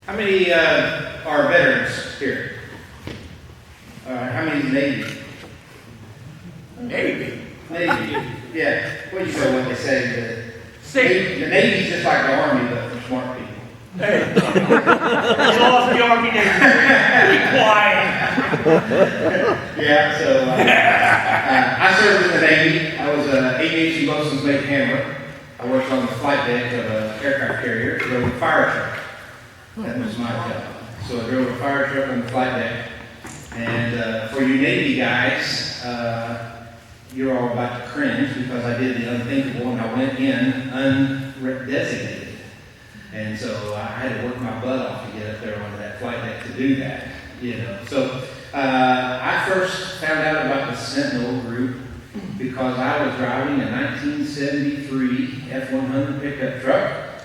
How many are veterans here? How many Navy? Navy. Navy. Yeah. What do you know what they say? Six. The Navy's just like the Army, but for smart people. Hey. It's off the Army Navy. Be quiet. Yeah, so I served in the Navy. I was an aviation bosun's mate hammer. I worked on the flight deck of an aircraft carrier, drove a fire truck. That was my job. So I drove a fire truck on the flight deck. And for you Navy guys, you're all about to cringe because I did the unthinkable and I went in undesignated. And so I had to work my butt off to get up there onto that flight deck to do that, you know. So I first found out about the Sentinel group because I was driving a 1973 F-100 pickup truck,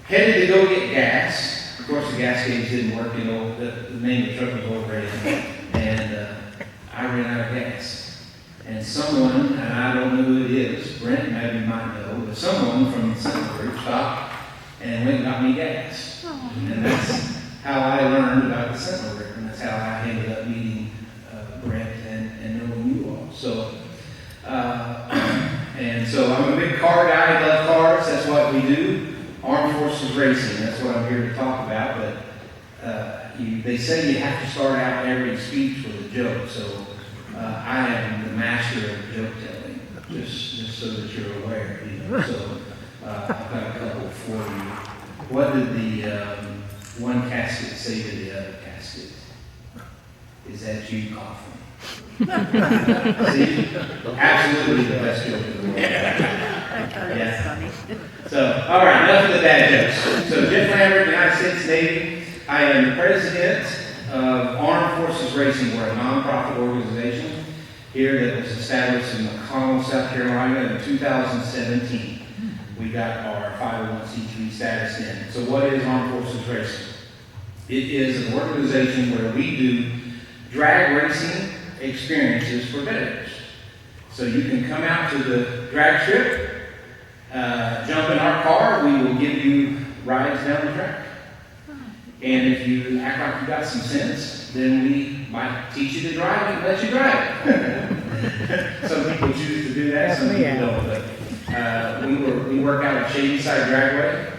headed to go get gas. Of course, the gas gauge didn't work, you know, the name of the truck was overrated, and I ran out of gas. And someone, and I don't know who it is, Brent maybe might know, but someone from the Sentinel group stopped and went and got me gas. And that's how I learned about the Sentinel group, and that's how I ended up meeting Brent and knowing you all. So, and so I'm a big car guy, I love cars, that's what we do. Armed Forces Racing, that's what I'm here to talk about, but they say you have to start out every speech with a joke, so I am the master of joke telling, just so that you're aware, you know. So I've got a couple for you. What did the one casket say to the other casket? Is that you coughing? See? Absolutely the best joke in the world. Yeah. Funny. So, all right, enough of the bad jokes. So, Jeff Lambert, United States Navy. I am the president of Armed Forces Racing. We're a nonprofit organization here that was established in McConnell, South Carolina in 2017. We got our 501c3 status in. So, what is Armed Forces Racing? It is an organization where we do drag racing experiences for veterans. So you can come out to the drag strip, jump in our car, we will give you rides down the track. And if you act like you got some sense, then we might teach you to drive and let you drive. Some people choose to do that, some people don't. But we work out at Shadyside Dragway.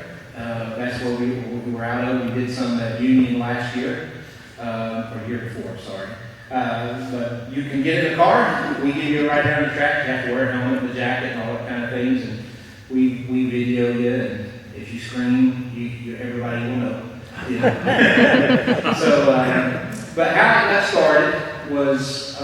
That's where we were out of. We did some at Union last year, or year before, sorry. But you can get in the car, we give you a ride down the track, you have to wear a helmet and a jacket and all that kind of things, and we video you, and if you scream, everybody will know. You know? So, but how I got started was,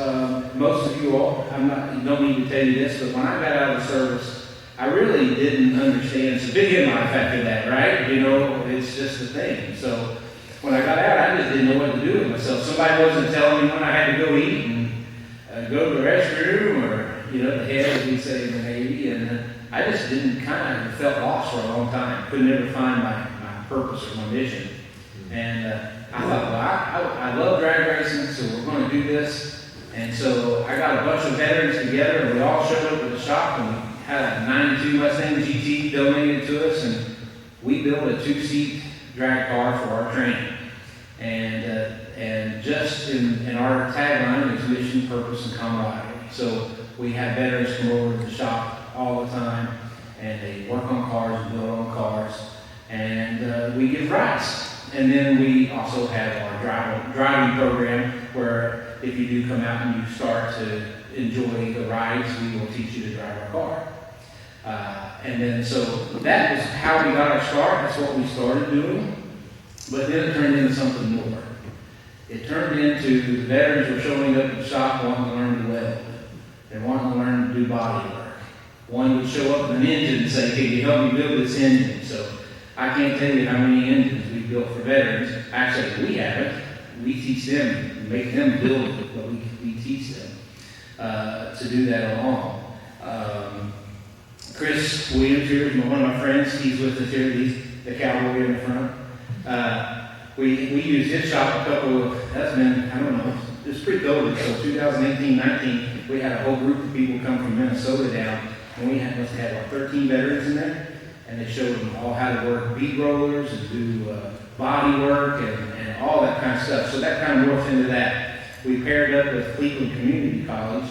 most of you all, don't need to tell you this, but when I got out of the service, I really didn't understand, it's a big in-my effect of that, right? You know, it's just a thing. So, when I got out, I just didn't know what to do with myself. Somebody wasn't telling me when I had to go eat and go to the restroom, or, you know, the head, as we say in the Navy, and I just didn't felt lost for a long time. Could never find my purpose or my mission. And I thought, well, I love drag racing, so we're going to do this. And so I got a bunch of veterans together, and we all showed up at the shop, and we had a 92 Mustang GT donated to us, and we built a 2-seat drag car for our training. And just in our tagline is mission, purpose, and camaraderie. So we have veterans come over to the shop all the time, and they work on cars and build on cars, and we give rides. And then we also have our driving program where if you do come out and you start to enjoy the rides, we will teach you to drive our car. And then so that was how we got our start. That's what we started doing. But then it turned into something more. It turned into the veterans were showing up at the shop wanting to learn to weld. They wanting to learn to do body work. One would show up with an engine and say, "Can you help me build this engine?" So I can't tell you how many engines we built for veterans. Actually, we haven't. We teach them, make them build it, but we teach them to do that along. Chris Williams here is one of my friends. He's with us here. He's the cowboy in the front. We used his shop a couple of, that's been, I don't know, it's pre-COVID, so 2018-19, we had a whole group of people come from Minnesota down, and we must have 13 veterans in there, and they showed them all how to work bead rollers and do body work and all that kind of stuff. So that kind of morphed into that. We paired up with Cleveland Community College,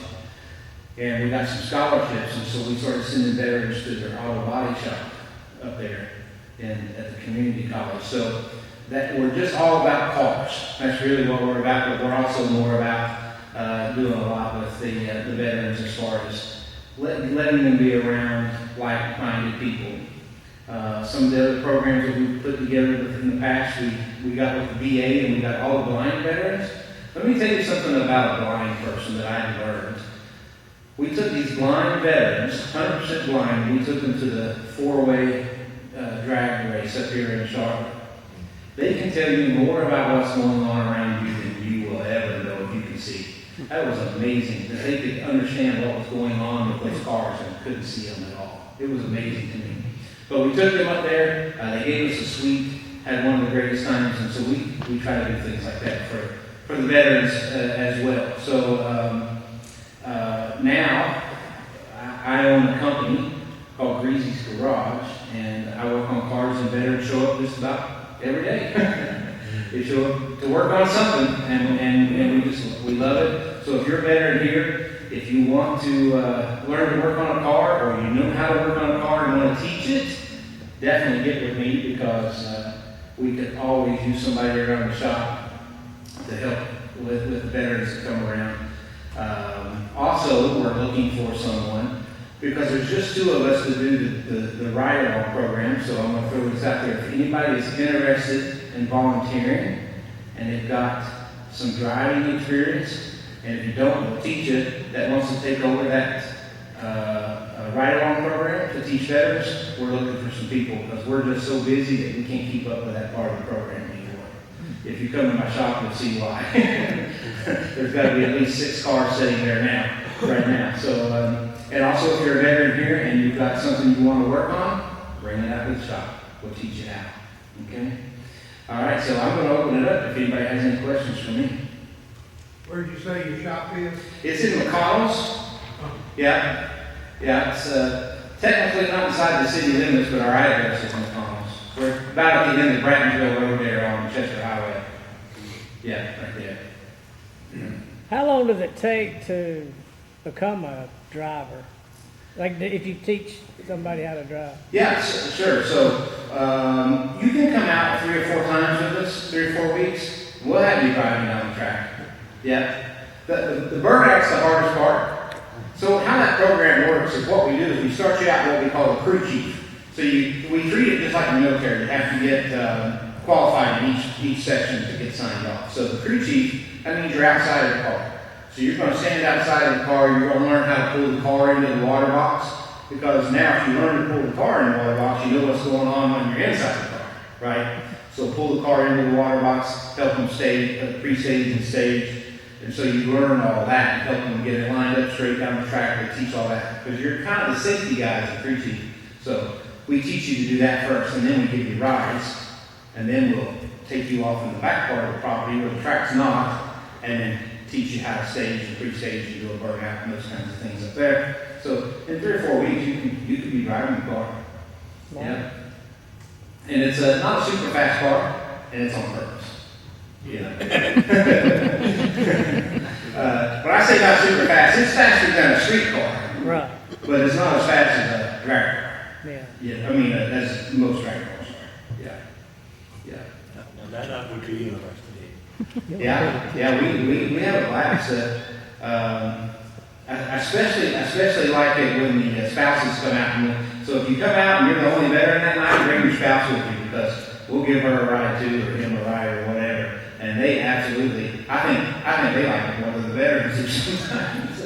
and we got some scholarships, and so we started sending veterans to their auto body shop up there at the community college. So that we're just all about cars. That's really what we're about, but we're also more about doing a lot with the veterans as far as letting them be around like-minded people. Some of the other programs that we put together in the past, we got with the VA and we got all the blind veterans. Let me tell you something about a blind person that I learned. We took these blind veterans, 100% blind, we took them to the four-way drag race up here in Charlotte. They can tell you more about what's going on around you than you will ever know if you can see. That was amazing, that they could understand what was going on with those cars and couldn't see them at all. It was amazing to me. But we took them up there, they gave us a suite, had one of the greatest times, and so we try to do things like that for the veterans as well. So now I own a company called Greasy's Garage, and I work on cars, and veterans show up just about every day. They show up to work on something, and we love it. So if you're a veteran here, if you want to learn to work on a car, or you know how to work on a car and want to teach it, definitely get with me, because we could always use somebody around the shop to help with the veterans that come around. Also, we're looking for someone, because there's just two of us to do the ride-along program, so I'm going to throw this out there. If anybody is interested in volunteering, and they've got some driving experience, and if you don't, we'll teach it, that wants to take over that ride-along program to teach veterans, we're looking for some people, because we're just so busy that we can't keep up with that part of the program anymore. If you come to my shop, you'll see why. There's got to be at least 6 cars sitting there right now. So, and also, if you're a veteran here and you've got something you want to work on, bring it out to the shop. We'll teach you how. Okay? All right, so I'm going to open it up if anybody has any questions for me. Where did you say your shop is? It's in McConnell's. Yeah. Yeah, it's technically not inside the city limits, but our address is McConnell's. We're about at the end of Brattonville Road there on Chester Highway. Yeah, right there. Yeah. How long does it take to become a driver? Like if you teach somebody how to drive? Yeah, sure. So you can come out 3 or 4 times with us, 3 or 4 weeks. We'll have you driving down the track. Yeah. The burn act's the hardest part. So how that program works is what we do is we start you out what we call a crew chief. So we treat it just like the military. You have to get qualified in each section to get signed off. So the crew chief, that means you're outside of the car. So you're going to stand outside of the car, you're going to learn how to pull the car into the water box, because now if you learn to pull the car in the water box, you know what's going on when you're inside the car, right? So pull the car into the water box, help them pre-stage and stage, and so you learn all that, help them get it lined up straight down the track, they teach all that, because you're kind of the safety guy as a crew chief. So we teach you to do that first, and then we give you rides, and then we'll take you off in the back part of the property where the track's not, and then teach you how to stage and pre-stage and do a burnout and those kinds of things up there. So in 3 or 4 weeks, you could be driving the car. Wow. Yeah. And it's not a super fast car, and it's on purpose. Yeah. When I say not super fast, it's faster than a street car. Right. But it's not as fast as a drag car. Yeah. Yeah. I mean, as most drag cars are. Yeah. Yeah. Now that's not what you're interested in. Yeah, we have a blast. I especially like it when the spouses come out. So if you come out and you're the only veteran that night, bring your spouse with you, because we'll give her a ride too, or him a ride, or whatever. And they absolutely, I think they like it more than the veterans do sometimes.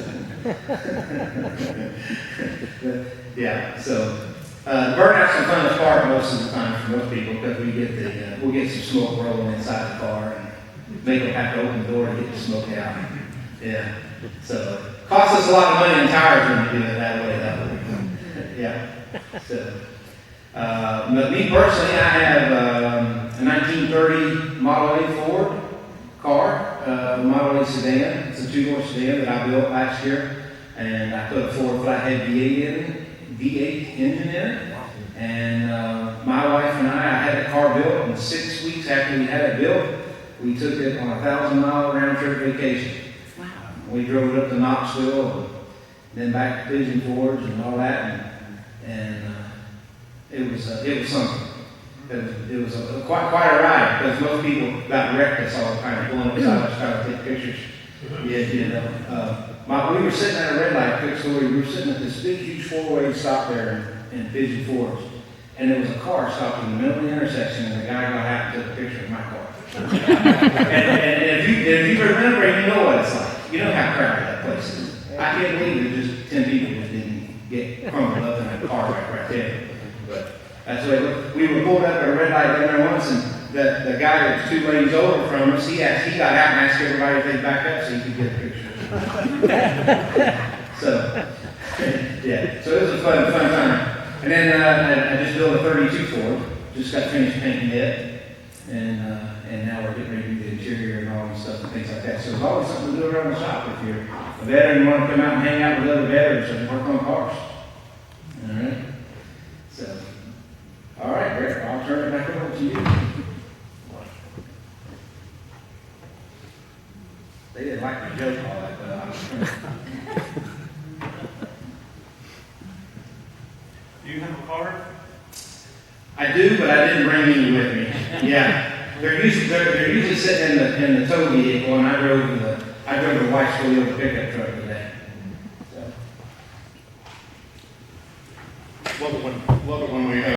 Yeah, so burnout's the funnest part most of the time for most people, because we'll get some smoke rolling inside the car and make them have to open the door to get the smoke out. Yeah, so it costs us a lot of money in tires when you do it that way, though. Yeah, so but me personally, I have a 1930 Model A Ford car, Model A sedan. It's a 2-door sedan that I built last year, and I put a 4 flathead V8 engine in it, And my wife and I had the car built, and 6 weeks after we had it built, we took it on a 1,000-mile round trip vacation. Wow. We drove it up to Knoxville, and then back to Pigeon Forge and all that, and it was something. It was quite a ride, because most people got wrecked us all the time, going beside us trying to take pictures. Yeah, you know. We were sitting at a red light, quick story, we were sitting at this big, huge four-way stop there in Pigeon Forge, and there was a car stopped in the middle of the intersection, and the guy got out and took a picture of my car. and if you remember, you know what it's like. You know how crowded that place is. I can't believe that just 10 people just didn't get crumpled up in that car right there. But that's the way it looked. We were pulled up at a red light down there once, and the guy that was 2 lanes over from us, he got out and asked everybody if they'd back up so he could get a picture. So, yeah, so it was a fun time. And then I just built a 32 Ford, just got finished painting it, and now we're getting ready to do the interior and all this stuff and things like that. So there's always something to do around the shop if you're a veteran, you want to come out and hang out with other veterans and work on cars. All right? So, all right, Rick, I'll turn it back over to you. They didn't like the joke all that, but I was Do you have a card? I do, but I didn't bring any with me. Yeah, they're usually sitting in the tow vehicle, and I drove the wife's Toyota pickup truck.